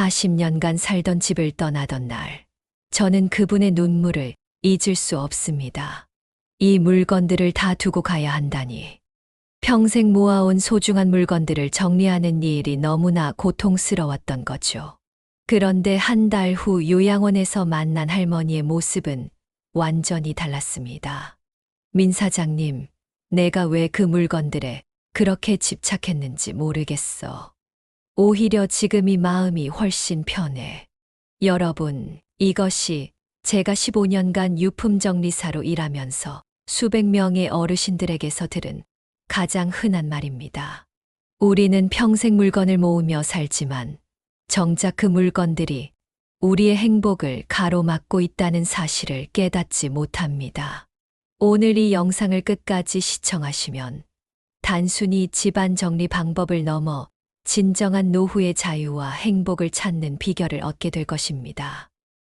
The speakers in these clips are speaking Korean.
40년간 살던 집을 떠나던 날, 저는 그분의 눈물을 잊을 수 없습니다. 이 물건들을 다 두고 가야 한다니. 평생 모아온 소중한 물건들을 정리하는 이 일이 너무나 고통스러웠던 거죠. 그런데 한 달 후 요양원에서 만난 할머니의 모습은 완전히 달랐습니다. 민 사장님, 내가 왜 그 물건들에 그렇게 집착했는지 모르겠어. 오히려 지금 이 마음이 훨씬 편해. 여러분, 이것이 제가 15년간 유품정리사로 일하면서 수백 명의 어르신들에게서 들은 가장 흔한 말입니다. 우리는 평생 물건을 모으며 살지만 정작 그 물건들이 우리의 행복을 가로막고 있다는 사실을 깨닫지 못합니다. 오늘 이 영상을 끝까지 시청하시면 단순히 집안 정리 방법을 넘어 진정한 노후의 자유와 행복을 찾는 비결을 얻게 될 것입니다.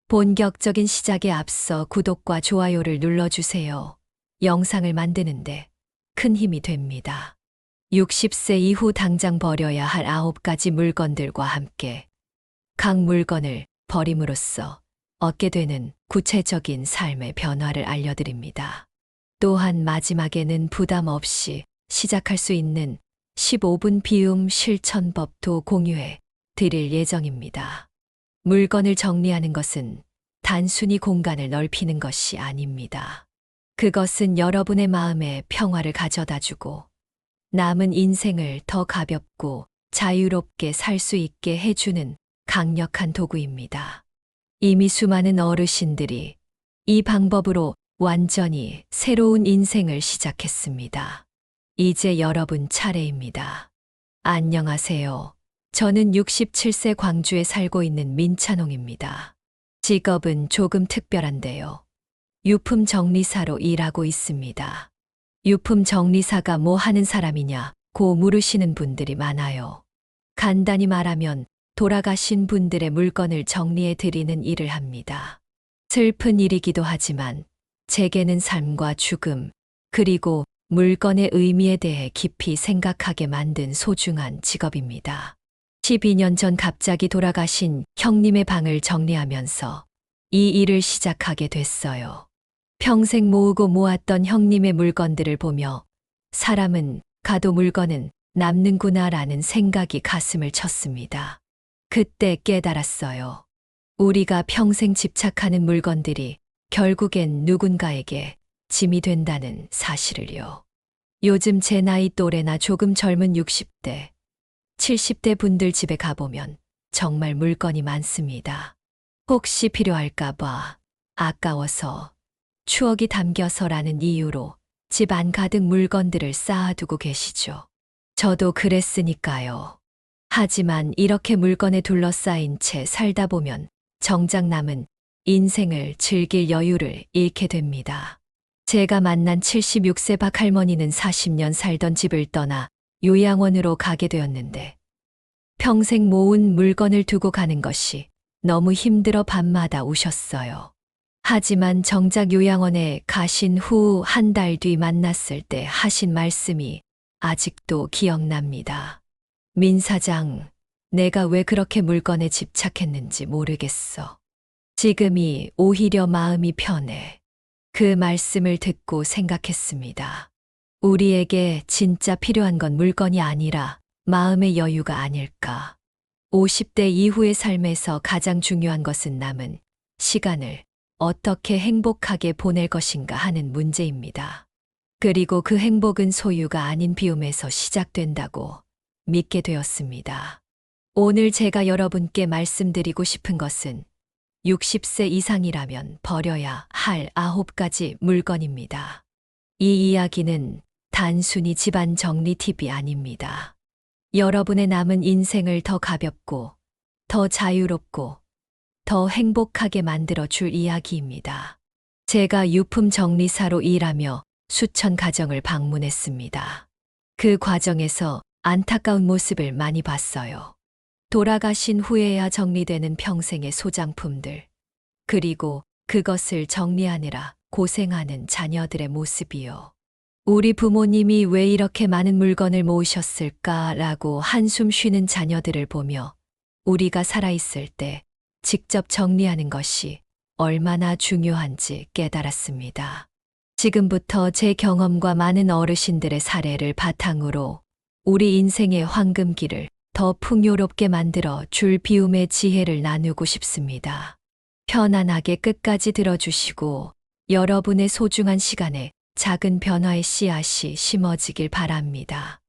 본격적인 시작에 앞서 구독과 좋아요를 눌러주세요. 영상을 만드는데 큰 힘이 됩니다. 60세 이후 당장 버려야 할 9가지 물건들과 함께 각 물건을 버림으로써 얻게 되는 구체적인 삶의 변화를 알려드립니다. 또한 마지막에는 부담 없이 시작할 수 있는 15분 비움 실천법도 공유해 드릴 예정입니다. 물건을 정리하는 것은 단순히 공간을 넓히는 것이 아닙니다. 그것은 여러분의 마음에 평화를 가져다 주고 남은 인생을 더 가볍고 자유롭게 살 수 있게 해주는 강력한 도구입니다. 이미 수많은 어르신들이 이 방법으로 완전히 새로운 인생을 시작했습니다. 이제 여러분 차례입니다. 안녕하세요. 저는 67세 광주에 살고 있는 민찬홍입니다. 직업은 조금 특별한데요. 유품 정리사로 일하고 있습니다. 유품 정리사가 뭐 하는 사람이냐고 물으시는 분들이 많아요. 간단히 말하면 돌아가신 분들의 물건을 정리해 드리는 일을 합니다. 슬픈 일이기도 하지만 제게는 삶과 죽음, 그리고 물건의 의미에 대해 깊이 생각하게 만든 소중한 직업입니다. 12년 전 갑자기 돌아가신 형님의 방을 정리하면서 이 일을 시작하게 됐어요. 평생 모으고 모았던 형님의 물건들을 보며 사람은 가도 물건은 남는구나라는 생각이 가슴을 쳤습니다. 그때 깨달았어요. 우리가 평생 집착하는 물건들이 결국엔 누군가에게 짐이 된다는 사실을요. 요즘 제 나이 또래나 조금 젊은 60대, 70대 분들 집에 가보면 정말 물건이 많습니다. 혹시 필요할까봐, 아까워서, 추억이 담겨서라는 이유로 집 안 가득 물건들을 쌓아두고 계시죠. 저도 그랬으니까요. 하지만 이렇게 물건에 둘러싸인 채 살다 보면 정작 남은 인생을 즐길 여유를 잃게 됩니다. 제가 만난 76세 박 할머니는 40년 살던 집을 떠나 요양원으로 가게 되었는데 평생 모은 물건을 두고 가는 것이 너무 힘들어 밤마다 우셨어요. 하지만 정작 요양원에 가신 후 한 달 뒤 만났을 때 하신 말씀이 아직도 기억납니다. 민 사장, 내가 왜 그렇게 물건에 집착했는지 모르겠어. 지금이 오히려 마음이 편해. 그 말씀을 듣고 생각했습니다. 우리에게 진짜 필요한 건 물건이 아니라 마음의 여유가 아닐까. 50대 이후의 삶에서 가장 중요한 것은 남은 시간을 어떻게 행복하게 보낼 것인가 하는 문제입니다. 그리고 그 행복은 소유가 아닌 비움에서 시작된다고 믿게 되었습니다. 오늘 제가 여러분께 말씀드리고 싶은 것은 60세 이상이라면 버려야 할 9가지 물건입니다. 이 이야기는 단순히 집안 정리 팁이 아닙니다. 여러분의 남은 인생을 더 가볍고, 더 자유롭고, 더 행복하게 만들어 줄 이야기입니다. 제가 유품 정리사로 일하며 수천 가정을 방문했습니다. 그 과정에서 안타까운 모습을 많이 봤어요. 돌아가신 후에야 정리되는 평생의 소장품들, 그리고 그것을 정리하느라 고생하는 자녀들의 모습이요. 우리 부모님이 왜 이렇게 많은 물건을 모으셨을까라고 한숨 쉬는 자녀들을 보며 우리가 살아있을 때 직접 정리하는 것이 얼마나 중요한지 깨달았습니다. 지금부터 제 경험과 많은 어르신들의 사례를 바탕으로 우리 인생의 황금기를 더 풍요롭게 만들어 줄 비움의 지혜를 나누고 싶습니다. 편안하게 끝까지 들어주시고 여러분의 소중한 시간에 작은 변화의 씨앗이 심어지길 바랍니다.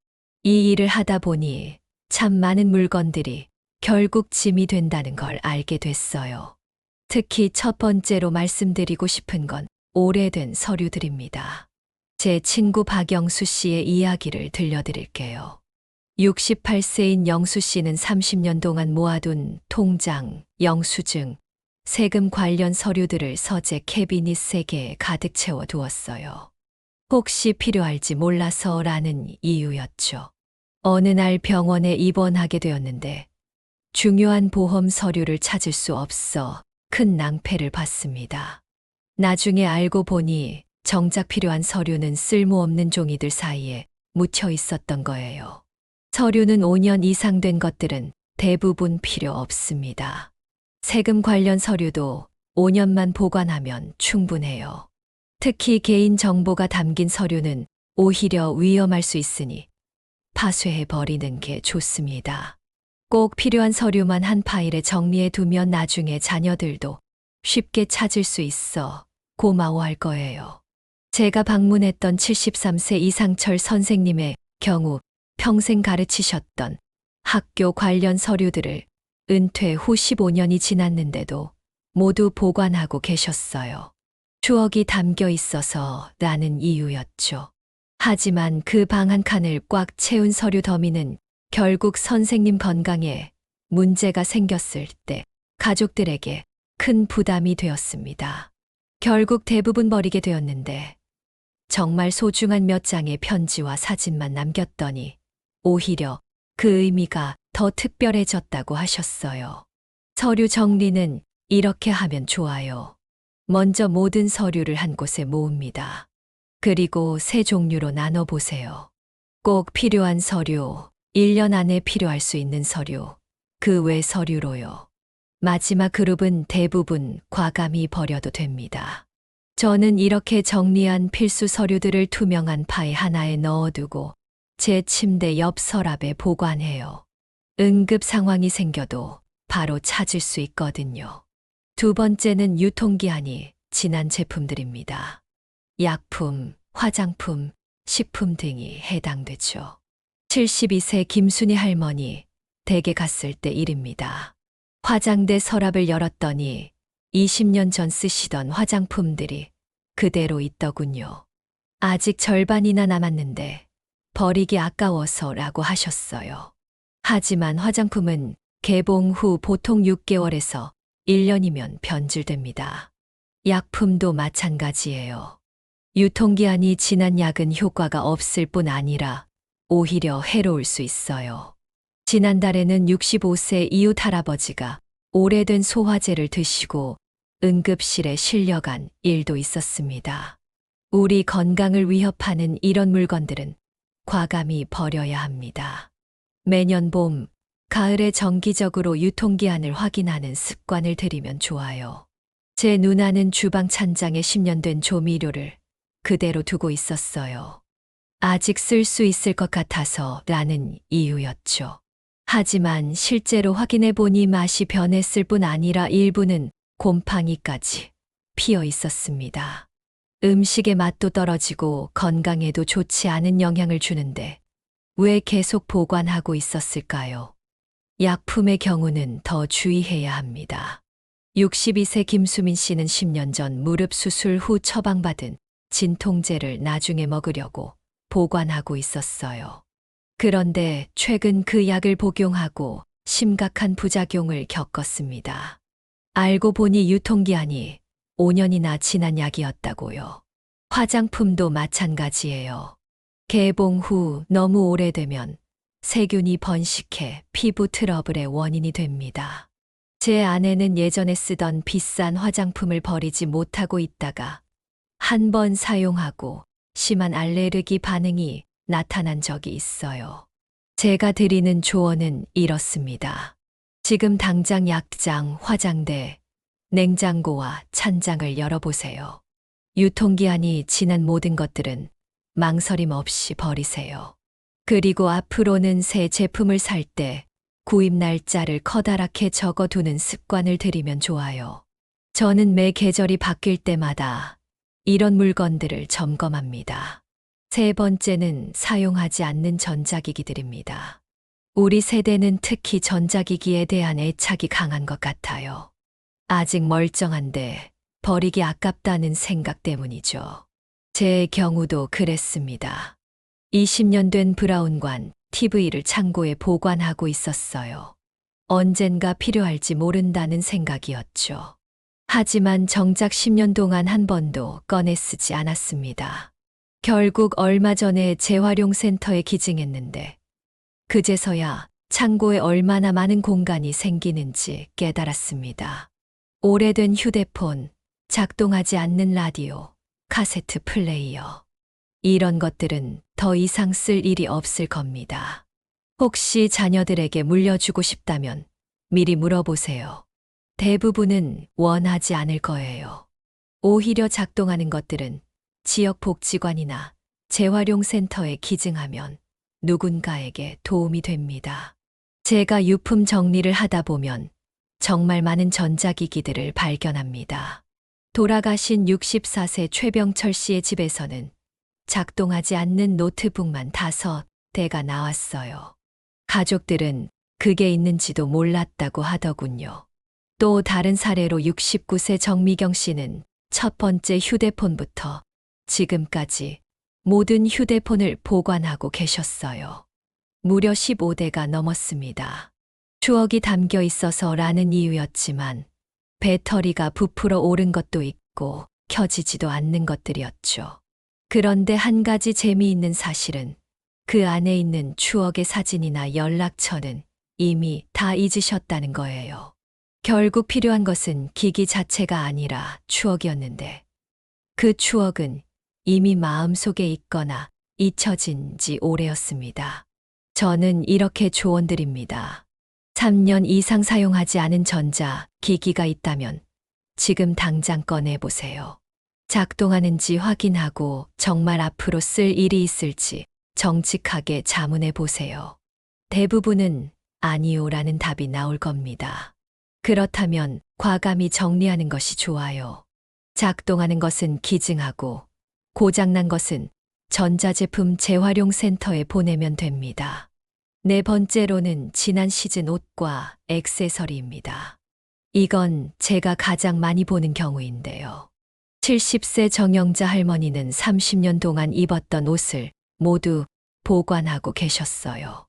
이 일을 하다 보니 참 많은 물건들이 결국 짐이 된다는 걸 알게 됐어요. 특히 첫 번째로 말씀드리고 싶은 건 오래된 서류들입니다. 제 친구 박영수 씨의 이야기를 들려드릴게요. 68세인 영수 씨는 30년 동안 모아둔 통장, 영수증, 세금 관련 서류들을 서재 캐비닛 3개에 가득 채워 두었어요. 혹시 필요할지 몰라서라는 이유였죠. 어느 날 병원에 입원하게 되었는데 중요한 보험 서류를 찾을 수 없어 큰 낭패를 봤습니다. 나중에 알고 보니 정작 필요한 서류는 쓸모없는 종이들 사이에 묻혀 있었던 거예요. 서류는 5년 이상 된 것들은 대부분 필요 없습니다. 세금 관련 서류도 5년만 보관하면 충분해요. 특히 개인 정보가 담긴 서류는 오히려 위험할 수 있으니 파쇄해 버리는 게 좋습니다. 꼭 필요한 서류만 한 파일에 정리해 두면 나중에 자녀들도 쉽게 찾을 수 있어 고마워할 거예요. 제가 방문했던 73세 이상철 선생님의 경우 평생 가르치셨던 학교 관련 서류들을 은퇴 후 15년이 지났는데도 모두 보관하고 계셨어요. 추억이 담겨 있어서라는 이유였죠. 하지만 그 방 한 칸을 꽉 채운 서류 더미는 결국 선생님 건강에 문제가 생겼을 때 가족들에게 큰 부담이 되었습니다. 결국 대부분 버리게 되었는데 정말 소중한 몇 장의 편지와 사진만 남겼더니 오히려 그 의미가 더 특별해졌다고 하셨어요. 서류 정리는 이렇게 하면 좋아요. 먼저 모든 서류를 한 곳에 모읍니다. 그리고 세 종류로 나눠보세요. 꼭 필요한 서류, 1년 안에 필요할 수 있는 서류, 그 외 서류로요. 마지막 그룹은 대부분 과감히 버려도 됩니다. 저는 이렇게 정리한 필수 서류들을 투명한 파일 하나에 넣어두고 제 침대 옆 서랍에 보관해요. 응급 상황이 생겨도 바로 찾을 수 있거든요. 두 번째는 유통기한이 지난 제품들입니다. 약품, 화장품, 식품 등이 해당되죠. 72세 김순희 할머니 댁에 갔을 때 일입니다. 화장대 서랍을 열었더니 20년 전 쓰시던 화장품들이 그대로 있더군요. 아직 절반이나 남았는데 버리기 아까워서라고 하셨어요. 하지만 화장품은 개봉 후 보통 6개월에서 1년이면 변질됩니다. 약품도 마찬가지예요. 유통기한이 지난 약은 효과가 없을 뿐 아니라 오히려 해로울 수 있어요. 지난달에는 65세 이웃 할아버지가 오래된 소화제를 드시고 응급실에 실려간 일도 있었습니다. 우리 건강을 위협하는 이런 물건들은 과감히 버려야 합니다. 매년 봄, 가을에 정기적으로 유통기한을 확인하는 습관을 들이면 좋아요. 제 누나는 주방 찬장에 10년 된 조미료를 그대로 두고 있었어요. 아직 쓸 수 있을 것 같아서 라는 이유였죠. 하지만 실제로 확인해 보니 맛이 변했을 뿐 아니라 일부는 곰팡이까지 피어 있었습니다. 음식의 맛도 떨어지고 건강에도 좋지 않은 영향을 주는데 왜 계속 보관하고 있었을까요? 약품의 경우는 더 주의해야 합니다. 62세 김수민 씨는 10년 전 무릎 수술 후 처방받은 진통제를 나중에 먹으려고 보관하고 있었어요. 그런데 최근 그 약을 복용하고 심각한 부작용을 겪었습니다. 알고 보니 유통기한이 5년이나 지난 약이었다고요. 화장품도 마찬가지예요. 개봉 후 너무 오래되면 세균이 번식해 피부 트러블의 원인이 됩니다. 제 아내는 예전에 쓰던 비싼 화장품을 버리지 못하고 있다가 한 번 사용하고 심한 알레르기 반응이 나타난 적이 있어요. 제가 드리는 조언은 이렇습니다. 지금 당장 약장, 화장대, 냉장고와 찬장을 열어보세요. 유통기한이 지난 모든 것들은 망설임 없이 버리세요. 그리고 앞으로는 새 제품을 살 때 구입 날짜를 커다랗게 적어두는 습관을 들이면 좋아요. 저는 매 계절이 바뀔 때마다 이런 물건들을 점검합니다. 세 번째는 사용하지 않는 전자기기들입니다. 우리 세대는 특히 전자기기에 대한 애착이 강한 것 같아요. 아직 멀쩡한데 버리기 아깝다는 생각 때문이죠. 제 경우도 그랬습니다. 20년 된 브라운관 TV를 창고에 보관하고 있었어요. 언젠가 필요할지 모른다는 생각이었죠. 하지만 정작 10년 동안 한 번도 꺼내 쓰지 않았습니다. 결국 얼마 전에 재활용센터에 기증했는데 그제서야 창고에 얼마나 많은 공간이 생기는지 깨달았습니다. 오래된 휴대폰, 작동하지 않는 라디오, 카세트 플레이어. 이런 것들은 더 이상 쓸 일이 없을 겁니다. 혹시 자녀들에게 물려주고 싶다면 미리 물어보세요. 대부분은 원하지 않을 거예요. 오히려 작동하는 것들은 지역복지관이나 재활용센터에 기증하면 누군가에게 도움이 됩니다. 제가 유품 정리를 하다 보면 정말 많은 전자기기들을 발견합니다. 돌아가신 64세 최병철 씨의 집에서는 작동하지 않는 노트북만 5대가 나왔어요. 가족들은 그게 있는지도 몰랐다고 하더군요. 또 다른 사례로 69세 정미경 씨는 첫 번째 휴대폰부터 지금까지 모든 휴대폰을 보관하고 계셨어요. 무려 15대가 넘었습니다. 추억이 담겨 있어서라는 이유였지만 배터리가 부풀어 오른 것도 있고 켜지지도 않는 것들이었죠. 그런데 한 가지 재미있는 사실은 그 안에 있는 추억의 사진이나 연락처는 이미 다 잊으셨다는 거예요. 결국 필요한 것은 기기 자체가 아니라 추억이었는데 그 추억은 이미 마음속에 있거나 잊혀진 지 오래였습니다. 저는 이렇게 조언드립니다. 3년 이상 사용하지 않은 전자 기기가 있다면 지금 당장 꺼내보세요. 작동하는지 확인하고 정말 앞으로 쓸 일이 있을지 정직하게 자문해 보세요. 대부분은 아니요라는 답이 나올 겁니다. 그렇다면 과감히 정리하는 것이 좋아요. 작동하는 것은 기증하고 고장난 것은 전자제품 재활용센터에 보내면 됩니다. 네 번째로는 지난 시즌 옷과 액세서리입니다. 이건 제가 가장 많이 보는 경우인데요. 70세 정영자 할머니는 30년 동안 입었던 옷을 모두 보관하고 계셨어요.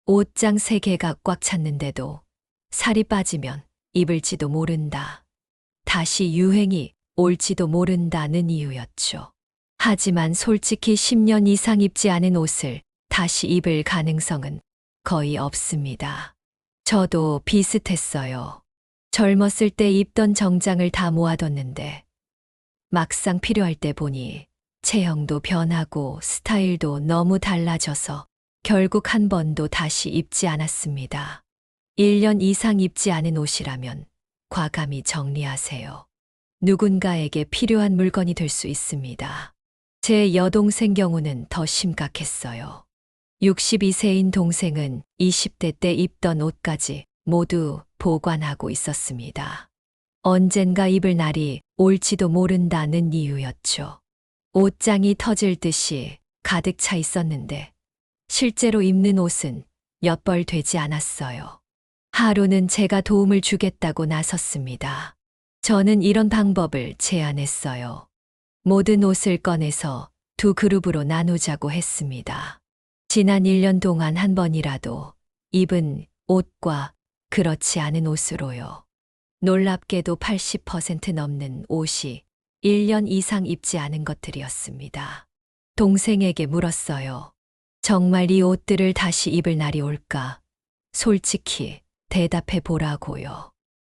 옷장 3개가 꽉 찼는데도 살이 빠지면 입을지도 모른다. 다시 유행이 올지도 모른다는 이유였죠. 하지만 솔직히 10년 이상 입지 않은 옷을 다시 입을 가능성은 거의 없습니다. 저도 비슷했어요. 젊었을 때 입던 정장을 다 모아뒀는데 막상 필요할 때 보니 체형도 변하고 스타일도 너무 달라져서 결국 한 번도 다시 입지 않았습니다. 1년 이상 입지 않은 옷이라면 과감히 정리하세요. 누군가에게 필요한 물건이 될 수 있습니다. 제 여동생 경우는 더 심각했어요. 62세인 동생은 20대 때 입던 옷까지 모두 보관하고 있었습니다. 언젠가 입을 날이 올지도 모른다는 이유였죠. 옷장이 터질 듯이 가득 차 있었는데 실제로 입는 옷은 몇 벌 되지 않았어요. 하루는 제가 도움을 주겠다고 나섰습니다. 저는 이런 방법을 제안했어요. 모든 옷을 꺼내서 2그룹으로 나누자고 했습니다. 지난 1년 동안 한 번이라도 입은 옷과 그렇지 않은 옷으로요. 놀랍게도 80% 넘는 옷이 1년 이상 입지 않은 것들이었습니다. 동생에게 물었어요. 정말 이 옷들을 다시 입을 날이 올까? 솔직히 대답해 보라고요.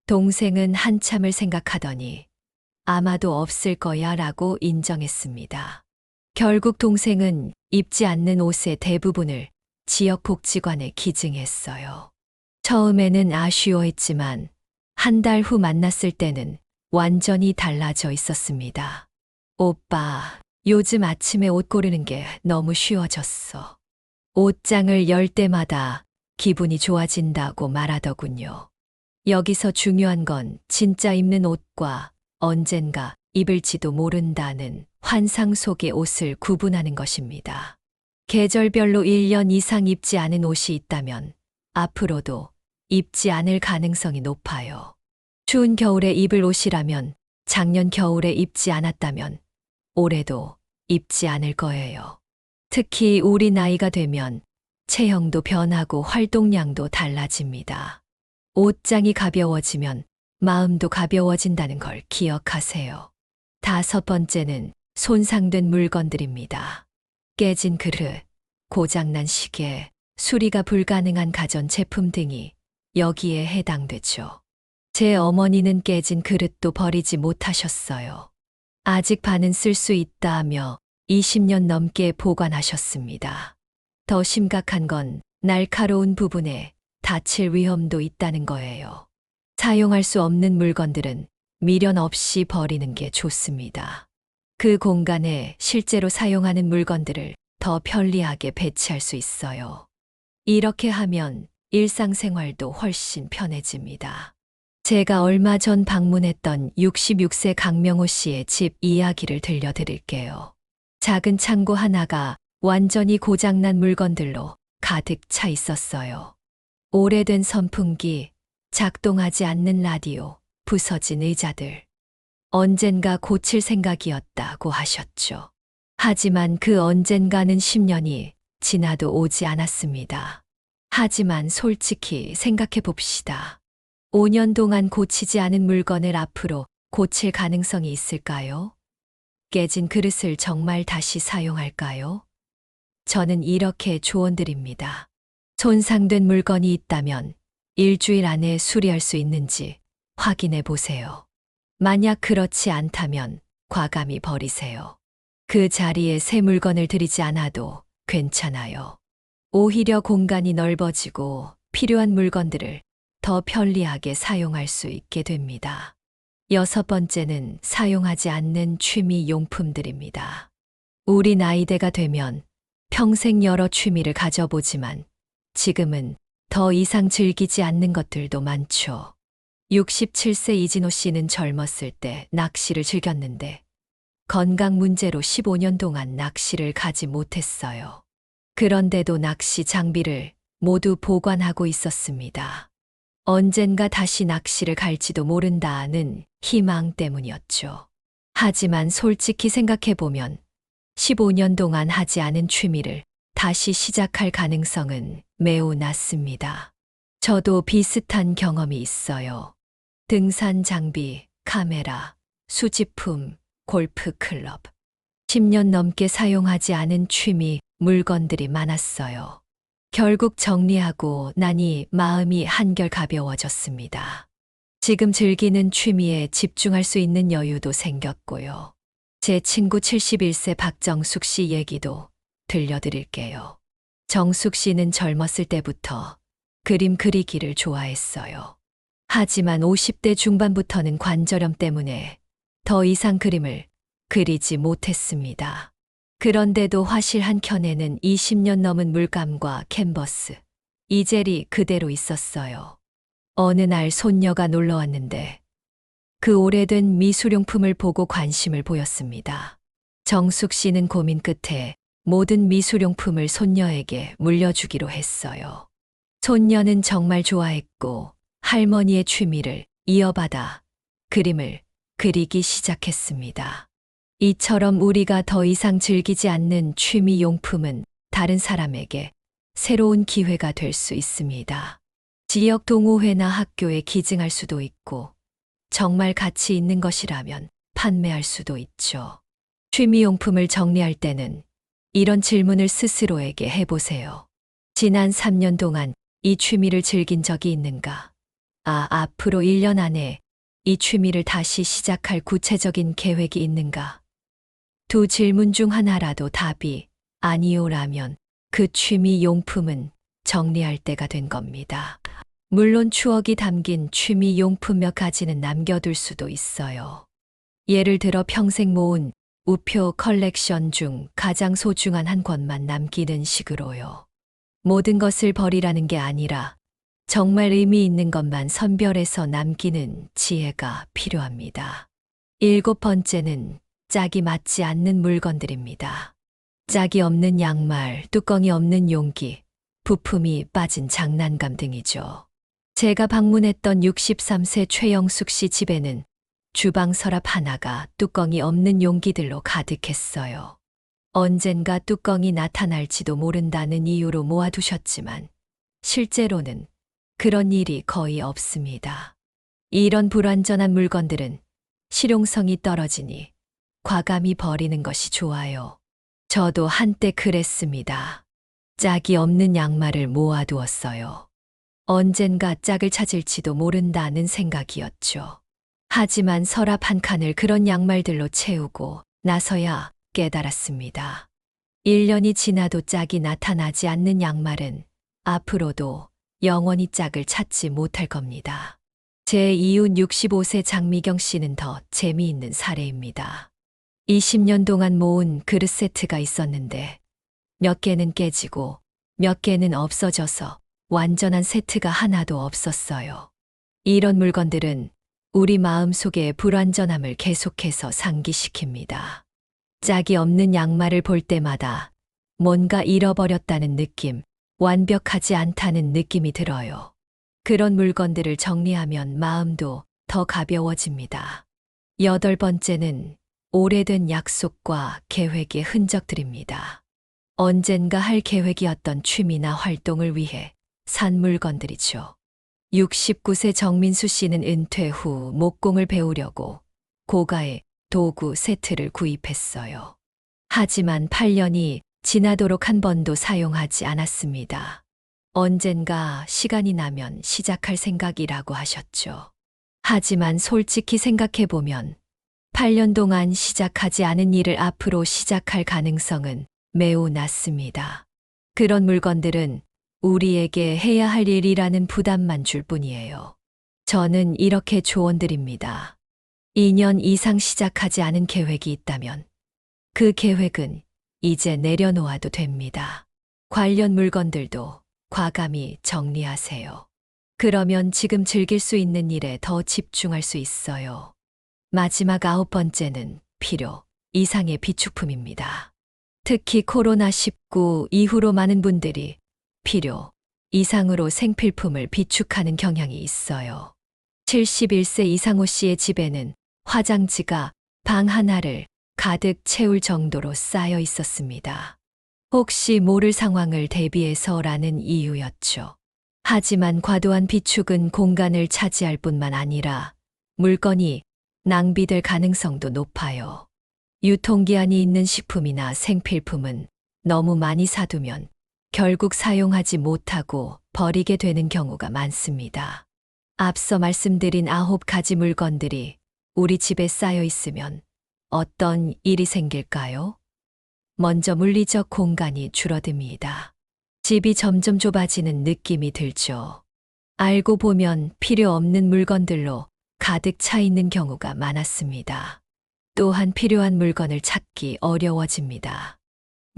동생은 한참을 생각하더니 아마도 없을 거야 라고 인정했습니다. 결국 동생은 입지 않는 옷의 대부분을 지역복지관에 기증했어요. 처음에는 아쉬워했지만 한 달 후 만났을 때는 완전히 달라져 있었습니다. 오빠, 요즘 아침에 옷 고르는 게 너무 쉬워졌어. 옷장을 열 때마다 기분이 좋아진다고 말하더군요. 여기서 중요한 건 진짜 입는 옷과 언젠가 입을지도 모른다는 환상 속의 옷을 구분하는 것입니다. 계절별로 1년 이상 입지 않은 옷이 있다면 앞으로도 입지 않을 가능성이 높아요. 추운 겨울에 입을 옷이라면 작년 겨울에 입지 않았다면 올해도 입지 않을 거예요. 특히 우리 나이가 되면 체형도 변하고 활동량도 달라집니다. 옷장이 가벼워지면 마음도 가벼워진다는 걸 기억하세요. 5번째는 손상된 물건들입니다. 깨진 그릇, 고장난 시계, 수리가 불가능한 가전제품 등이 여기에 해당되죠. 제 어머니는 깨진 그릇도 버리지 못하셨어요. 아직 반은 쓸 수 있다며 20년 넘게 보관하셨습니다. 더 심각한 건 날카로운 부분에 다칠 위험도 있다는 거예요. 사용할 수 없는 물건들은 미련 없이 버리는 게 좋습니다. 그 공간에 실제로 사용하는 물건들을 더 편리하게 배치할 수 있어요. 이렇게 하면 일상생활도 훨씬 편해집니다. 제가 얼마 전 방문했던 66세 강명호 씨의 집 이야기를 들려드릴게요. 작은 창고 하나가 완전히 고장난 물건들로 가득 차 있었어요. 오래된 선풍기, 작동하지 않는 라디오, 부서진 의자들. 언젠가 고칠 생각이었다고 하셨죠. 하지만 그 언젠가는 10년이 지나도 오지 않았습니다. 하지만 솔직히 생각해 봅시다. 5년 동안 고치지 않은 물건을 앞으로 고칠 가능성이 있을까요? 깨진 그릇을 정말 다시 사용할까요? 저는 이렇게 조언드립니다. 손상된 물건이 있다면 일주일 안에 수리할 수 있는지 확인해 보세요. 만약 그렇지 않다면 과감히 버리세요. 그 자리에 새 물건을 들이지 않아도 괜찮아요. 오히려 공간이 넓어지고 필요한 물건들을 더 편리하게 사용할 수 있게 됩니다. 6번째는 사용하지 않는 취미 용품들입니다. 우리 나이대가 되면 평생 여러 취미를 가져보지만 지금은 더 이상 즐기지 않는 것들도 많죠. 67세 이진호 씨는 젊었을 때 낚시를 즐겼는데 건강 문제로 15년 동안 낚시를 가지 못했어요. 그런데도 낚시 장비를 모두 보관하고 있었습니다. 언젠가 다시 낚시를 갈지도 모른다는 희망 때문이었죠. 하지만 솔직히 생각해보면 15년 동안 하지 않은 취미를 다시 시작할 가능성은 매우 낮습니다. 저도 비슷한 경험이 있어요. 등산 장비, 카메라, 수집품, 골프 클럽. 10년 넘게 사용하지 않은 취미 물건들이 많았어요. 결국 정리하고 나니 마음이 한결 가벼워졌습니다. 지금 즐기는 취미에 집중할 수 있는 여유도 생겼고요. 제 친구 71세 박정숙 씨 얘기도 들려드릴게요. 정숙 씨는 젊었을 때부터 그림 그리기를 좋아했어요. 하지만 50대 중반부터는 관절염 때문에 더 이상 그림을 그리지 못했습니다. 그런데도 화실 한 켠에는 20년 넘은 물감과 캔버스, 이젤이 그대로 있었어요. 어느 날 손녀가 놀러 왔는데 그 오래된 미술용품을 보고 관심을 보였습니다. 정숙 씨는 고민 끝에 모든 미술용품을 손녀에게 물려주기로 했어요. 손녀는 정말 좋아했고 할머니의 취미를 이어받아 그림을 그리기 시작했습니다. 이처럼 우리가 더 이상 즐기지 않는 취미 용품은 다른 사람에게 새로운 기회가 될 수 있습니다. 지역 동호회나 학교에 기증할 수도 있고 정말 가치 있는 것이라면 판매할 수도 있죠. 취미 용품을 정리할 때는 이런 질문을 스스로에게 해보세요. 지난 3년 동안 이 취미를 즐긴 적이 있는가? 앞으로 1년 안에 이 취미를 다시 시작할 구체적인 계획이 있는가? 두 질문 중 하나라도 답이 아니오라면 그 취미 용품은 정리할 때가 된 겁니다. 물론 추억이 담긴 취미 용품 몇 가지는 남겨둘 수도 있어요. 예를 들어 평생 모은 우표 컬렉션 중 가장 소중한 한 권만 남기는 식으로요. 모든 것을 버리라는 게 아니라 정말 의미 있는 것만 선별해서 남기는 지혜가 필요합니다. 7번째는 짝이 맞지 않는 물건들입니다. 짝이 없는 양말, 뚜껑이 없는 용기, 부품이 빠진 장난감 등이죠. 제가 방문했던 63세 최영숙 씨 집에는 주방 서랍 하나가 뚜껑이 없는 용기들로 가득했어요. 언젠가 뚜껑이 나타날지도 모른다는 이유로 모아두셨지만 실제로는 그런 일이 거의 없습니다. 이런 불완전한 물건들은 실용성이 떨어지니 과감히 버리는 것이 좋아요. 저도 한때 그랬습니다. 짝이 없는 양말을 모아두었어요. 언젠가 짝을 찾을지도 모른다는 생각이었죠. 하지만 서랍 한 칸을 그런 양말들로 채우고 나서야 깨달았습니다. 1년이 지나도 짝이 나타나지 않는 양말은 앞으로도 영원히 짝을 찾지 못할 겁니다. 제 이웃 65세 장미경 씨는 더 재미있는 사례입니다. 20년 동안 모은 그릇 세트가 있었는데 몇 개는 깨지고 몇 개는 없어져서 완전한 세트가 하나도 없었어요. 이런 물건들은 우리 마음속의 불완전함을 계속해서 상기시킵니다. 짝이 없는 양말을 볼 때마다 뭔가 잃어버렸다는 느낌, 완벽하지 않다는 느낌이 들어요. 그런 물건들을 정리하면 마음도 더 가벼워집니다. 8번째는 오래된 약속과 계획의 흔적들입니다. 언젠가 할 계획이었던 취미나 활동을 위해 산 물건들이죠. 69세 정민수 씨는 은퇴 후 목공을 배우려고 고가의 도구 세트를 구입했어요. 하지만 8년이 지나도록 한 번도 사용하지 않았습니다. 언젠가 시간이 나면 시작할 생각이라고 하셨죠. 하지만 솔직히 생각해보면 8년 동안 시작하지 않은 일을 앞으로 시작할 가능성은 매우 낮습니다. 그런 물건들은 우리에게 해야 할 일이라는 부담만 줄 뿐이에요. 저는 이렇게 조언드립니다. 2년 이상 시작하지 않은 계획이 있다면 그 계획은 이제 내려놓아도 됩니다. 관련 물건들도 과감히 정리하세요. 그러면 지금 즐길 수 있는 일에 더 집중할 수 있어요. 마지막 9번째는 필요 이상의 비축품입니다. 특히 코로나19 이후로 많은 분들이 필요 이상으로 생필품을 비축하는 경향이 있어요. 71세 이상호 씨의 집에는 화장지가 방 하나를 가득 채울 정도로 쌓여 있었습니다. 혹시 모를 상황을 대비해서라는 이유였죠. 하지만 과도한 비축은 공간을 차지할 뿐만 아니라 물건이 낭비될 가능성도 높아요. 유통기한이 있는 식품이나 생필품은 너무 많이 사두면 결국 사용하지 못하고 버리게 되는 경우가 많습니다. 앞서 말씀드린 9가지 물건들이 우리 집에 쌓여 있으면 어떤 일이 생길까요? 먼저 물리적 공간이 줄어듭니다. 집이 점점 좁아지는 느낌이 들죠. 알고 보면 필요 없는 물건들로 가득 차 있는 경우가 많았습니다. 또한 필요한 물건을 찾기 어려워집니다.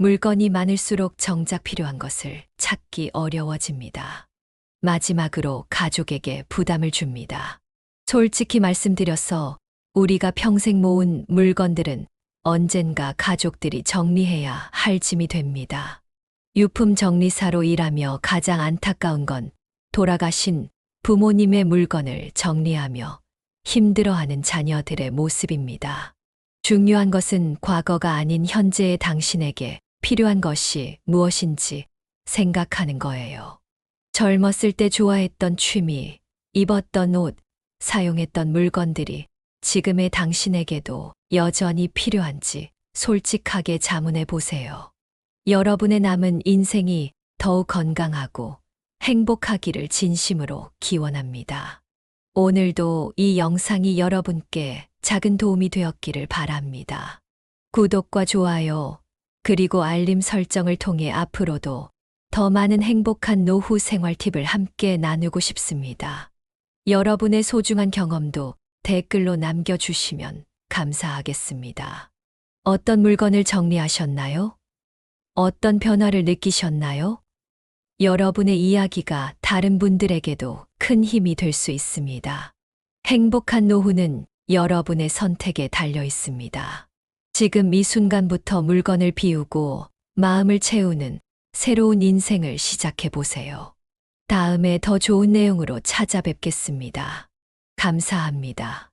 물건이 많을수록 정작 필요한 것을 찾기 어려워집니다. 마지막으로 가족에게 부담을 줍니다. 솔직히 말씀드려서 우리가 평생 모은 물건들은 언젠가 가족들이 정리해야 할 짐이 됩니다. 유품 정리사로 일하며 가장 안타까운 건 돌아가신 부모님의 물건을 정리하며 힘들어하는 자녀들의 모습입니다. 중요한 것은 과거가 아닌 현재의 당신에게 필요한 것이 무엇인지 생각하는 거예요. 젊었을 때 좋아했던 취미, 입었던 옷, 사용했던 물건들이 지금의 당신에게도 여전히 필요한지 솔직하게 자문해 보세요. 여러분의 남은 인생이 더욱 건강하고 행복하기를 진심으로 기원합니다. 오늘도 이 영상이 여러분께 작은 도움이 되었기를 바랍니다. 구독과 좋아요, 그리고 알림 설정을 통해 앞으로도 더 많은 행복한 노후 생활 팁을 함께 나누고 싶습니다. 여러분의 소중한 경험도 댓글로 남겨주시면 감사하겠습니다. 어떤 물건을 정리하셨나요? 어떤 변화를 느끼셨나요? 여러분의 이야기가 다른 분들에게도 큰 힘이 될 수 있습니다. 행복한 노후는 여러분의 선택에 달려 있습니다. 지금 이 순간부터 물건을 비우고 마음을 채우는 새로운 인생을 시작해 보세요. 다음에 더 좋은 내용으로 찾아뵙겠습니다. 감사합니다.